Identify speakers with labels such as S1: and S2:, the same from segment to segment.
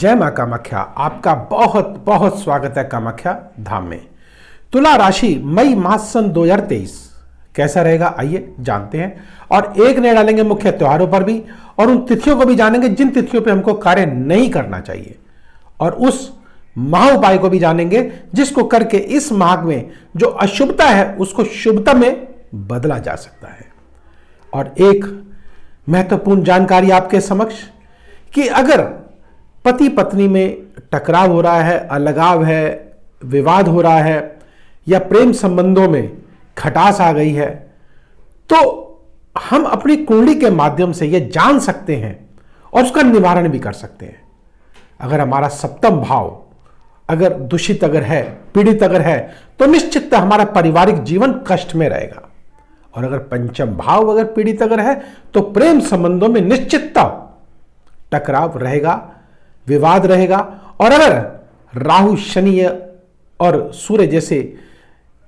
S1: जय मां कामाख्या। आपका बहुत बहुत स्वागत है कामाख्या धाम में। तुला राशि मई मास सन 2023 कैसा रहेगा आइए जानते हैं और एक नजर डालेंगे मुख्य त्योहारों पर भी और उन तिथियों को भी जानेंगे जिन तिथियों पे हमको कार्य नहीं करना चाहिए और उस महा उपाय को भी जानेंगे जिसको करके इस माह में जो अशुभता है उसको शुभता में बदला जा सकता है। और एक महत्वपूर्ण जानकारी आपके समक्ष कि अगर पति पत्नी में टकराव हो रहा है, अलगाव है, विवाद हो रहा है या प्रेम संबंधों में खटास आ गई है तो हम अपनी कुंडली के माध्यम से यह जान सकते हैं और उसका निवारण भी कर सकते हैं। अगर हमारा सप्तम भाव अगर दूषित अगर है, पीड़ित अगर है तो निश्चित हमारा पारिवारिक जीवन कष्ट में रहेगा और अगर पंचम भाव अगर पीड़ित अगर है तो प्रेम संबंधों में निश्चितता टकराव रहेगा, विवाद रहेगा। और अगर राहु, शनि और सूर्य जैसे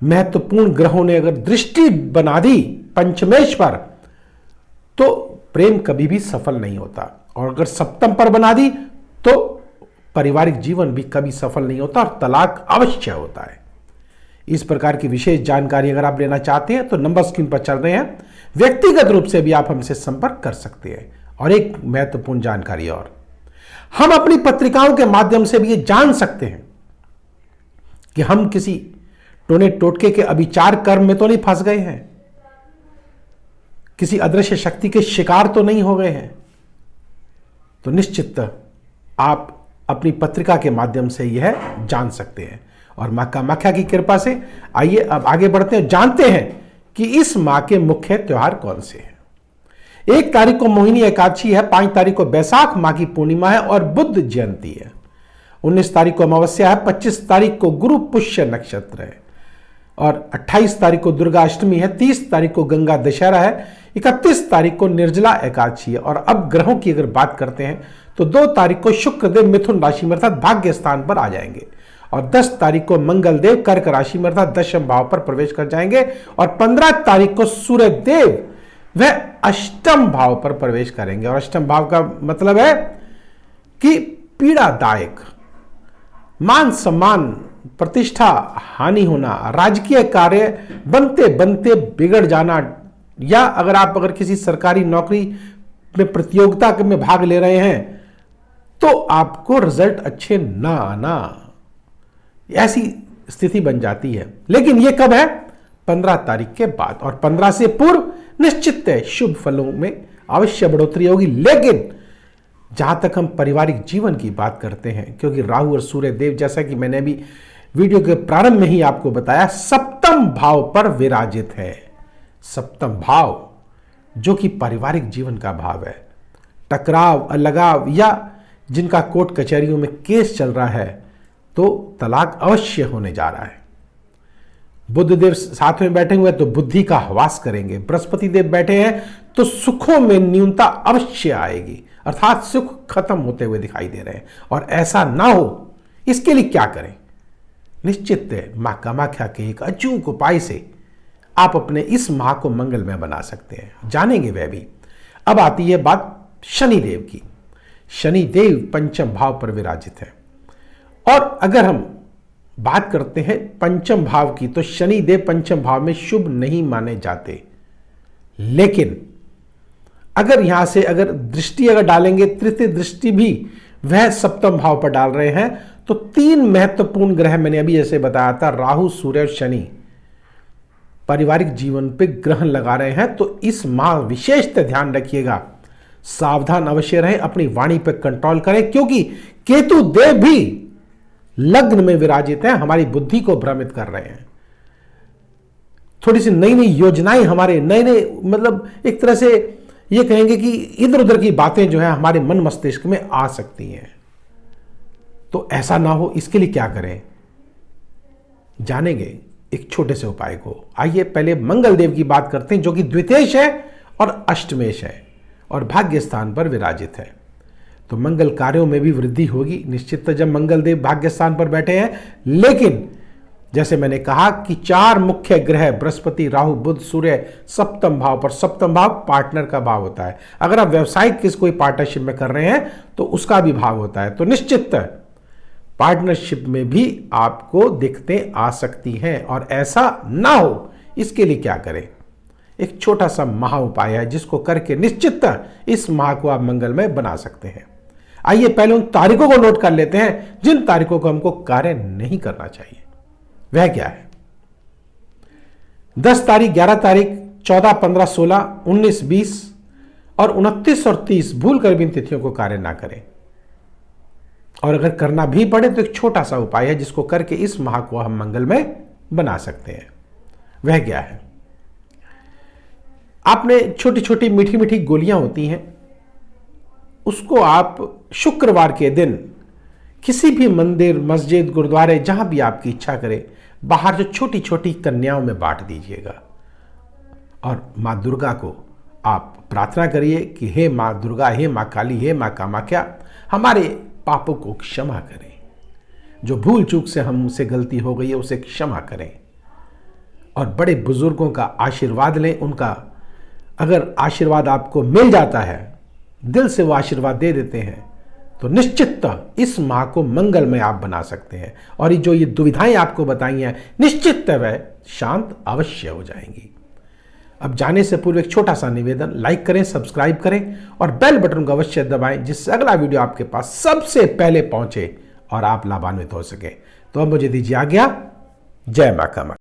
S1: महत्वपूर्ण ग्रहों ने अगर दृष्टि बना दी पंचमेश पर तो प्रेम कभी भी सफल नहीं होता और अगर सप्तम पर बना दी तो पारिवारिक जीवन भी कभी सफल नहीं होता और तलाक अवश्य होता है। इस प्रकार की विशेष जानकारी अगर आप लेना चाहते हैं तो नंबर स्क्रीन पर चल रहे हैं, व्यक्तिगत रूप से भी आप हमसे संपर्क कर सकते हैं। और एक महत्वपूर्ण जानकारी और, हम अपनी पत्रिकाओं के माध्यम से भी ये जान सकते हैं कि हम किसी टोने टोटके के अभिचार कर्म में तो नहीं फंस गए हैं, किसी अदृश्य शक्ति के शिकार तो नहीं हो गए हैं। तो निश्चित आप अपनी पत्रिका के माध्यम से यह जान सकते हैं। और मां कामाख्या की कृपा से आइए अब आगे बढ़ते हैं, जानते हैं कि इस माह के मुख्य त्योहार कौन से हैं। 1 तारीख को मोहिनी एकादशी है, 5 तारीख को बैसाख माह की पूर्णिमा है और बुद्ध जयंती है, 19 तारीख को अमावस्या है, 25 तारीख को गुरु पुष्य नक्षत्र है और 28 तारीख को दुर्गा अष्टमी है, 30 तारीख को गंगा दशहरा है, 31 तारीख को निर्जला एकादशी है। और अब ग्रहों की अगर बात करते हैं तो 2 तारीख को शुक्रदेव मिथुन राशि में अर्थात भाग्य स्थान पर आ जाएंगे और 10 तारीख को मंगलदेव कर्क राशि में अर्थात दशम भाव पर प्रवेश कर जाएंगे और 15 तारीख को सूर्यदेव वह अष्टम भाव पर प्रवेश करेंगे। और अष्टम भाव का मतलब है कि पीड़ादायक, मान सम्मान, प्रतिष्ठा हानि होना, राजकीय कार्य बनते बनते बिगड़ जाना या अगर किसी सरकारी नौकरी में प्रतियोगिता में भाग ले रहे हैं तो आपको रिजल्ट अच्छे ना आना, ऐसी स्थिति बन जाती है। लेकिन यह कब है? 15 तारीख के बाद और 15 से पूर्व निश्चित है शुभ फलों में अवश्य बढ़ोतरी होगी। लेकिन जहां तक हम पारिवारिक जीवन की बात करते हैं, क्योंकि राहु और सूर्य देव जैसा कि मैंने अभी वीडियो के प्रारंभ में ही आपको बताया सप्तम भाव पर विराजित है। सप्तम भाव जो कि पारिवारिक जीवन का भाव है, टकराव, अलगाव या जिनका कोर्ट कचहरियों में केस चल रहा है तो तलाक अवश्य होने जा रहा है। बुध देव साथ में बैठे हुए तो बुद्धि का हवास करेंगे, बृहस्पति देव बैठे हैं तो सुखों में न्यूनता अवश्य आएगी, अर्थात सुख खत्म होते हुए दिखाई दे रहे हैं। और ऐसा ना हो इसके लिए क्या करें? निश्चित है मां कामाख्या के एक अचूक उपाय से आप अपने इस माह को मंगलमय बना सकते हैं, जानेंगे वह भी। अब आती है बात शनिदेव की। शनिदेव पंचम भाव पर विराजित है और अगर हम बात करते हैं पंचम भाव की तो शनिदेव पंचम भाव में शुभ नहीं माने जाते। लेकिन अगर यहां से अगर दृष्टि अगर डालेंगे, तृतीय दृष्टि भी वह सप्तम भाव पर डाल रहे हैं तो 3 महत्वपूर्ण ग्रह मैंने अभी जैसे बताया था, राहु, सूर्य और शनि पारिवारिक जीवन पे ग्रहण लगा रहे हैं। तो इस माह विशेषतः ध्यान रखिएगा, सावधान अवश्य रहें, अपनी वाणी पर कंट्रोल करें क्योंकि केतु देव भी लग्न में विराजित हैं, हमारी बुद्धि को भ्रमित कर रहे हैं। थोड़ी सी नई नई योजनाएं हमारे नए मतलब एक तरह से ये कहेंगे कि इधर उधर की बातें जो है हमारे मन मस्तिष्क में आ सकती हैं। तो ऐसा ना हो इसके लिए क्या करें, जानेंगे एक छोटे से उपाय को। आइए पहले मंगल देव की बात करते हैं जो कि द्वितेश है और अष्टमेश है और भाग्य स्थान पर विराजित है। तो मंगल कार्यों में भी वृद्धि होगी निश्चित जब मंगल देव भाग्य स्थान पर बैठे हैं। लेकिन जैसे मैंने कहा कि 4 मुख्य ग्रह बृहस्पति, राहु, बुध, सूर्य सप्तम भाव पर, सप्तम भाव पार्टनर का भाव होता है। अगर आप व्यवसायिक कोई पार्टनरशिप में कर रहे हैं तो उसका भी भाव होता है। तो निश्चित पार्टनरशिप में भी आपको दिक्कतें आ सकती हैं, और ऐसा ना हो इसके लिए क्या करें? एक छोटा सा महा उपाय है जिसको करके निश्चित इस माह को आप मंगलमय बना सकते हैं। आइए पहले उन तारीखों को नोट कर लेते हैं जिन तारीखों को हमको कार्य नहीं करना चाहिए। वह क्या है? 10 तारीख, 11 तारीख, 14, 15, 16, 19, 20 और 29 और 30 भूल कर भी इन तिथियों को कार्य ना करें। और अगर करना भी पड़े तो एक छोटा सा उपाय है जिसको करके इस माह को हम मंगलमय बना सकते हैं। वह क्या है? आपने छोटी छोटी मीठी मीठी गोलियां होती हैं, उसको आप शुक्रवार के दिन किसी भी मंदिर, मस्जिद, गुरुद्वारे, जहां भी आपकी इच्छा करे, बाहर जो छोटी छोटी कन्याओं में बांट दीजिएगा। और मां दुर्गा को आप प्रार्थना करिए कि हे मां दुर्गा, हे मां काली, हे मां कामाख्या, हमारे पापों को क्षमा करें, जो भूल चूक से हमसे गलती हो गई है उसे क्षमा करें। और बड़े बुजुर्गों का आशीर्वाद लें। उनका अगर आशीर्वाद आपको मिल जाता है, दिल से वो आशीर्वाद दे देते हैं, तो निश्चित इस माह को मंगलमय आप बना सकते हैं। और ये दुविधाएं आपको बताई हैं, निश्चित वह शांत अवश्य हो जाएंगी। अब जाने से पूर्व एक छोटा सा निवेदन, लाइक करें, सब्सक्राइब करें और बेल बटन को अवश्य दबाएं, जिससे अगला वीडियो आपके पास सबसे पहले पहुंचे और आप लाभान्वित हो सके। तो अब मुझे दीजिए आज्ञा। जय मां कामाख्या।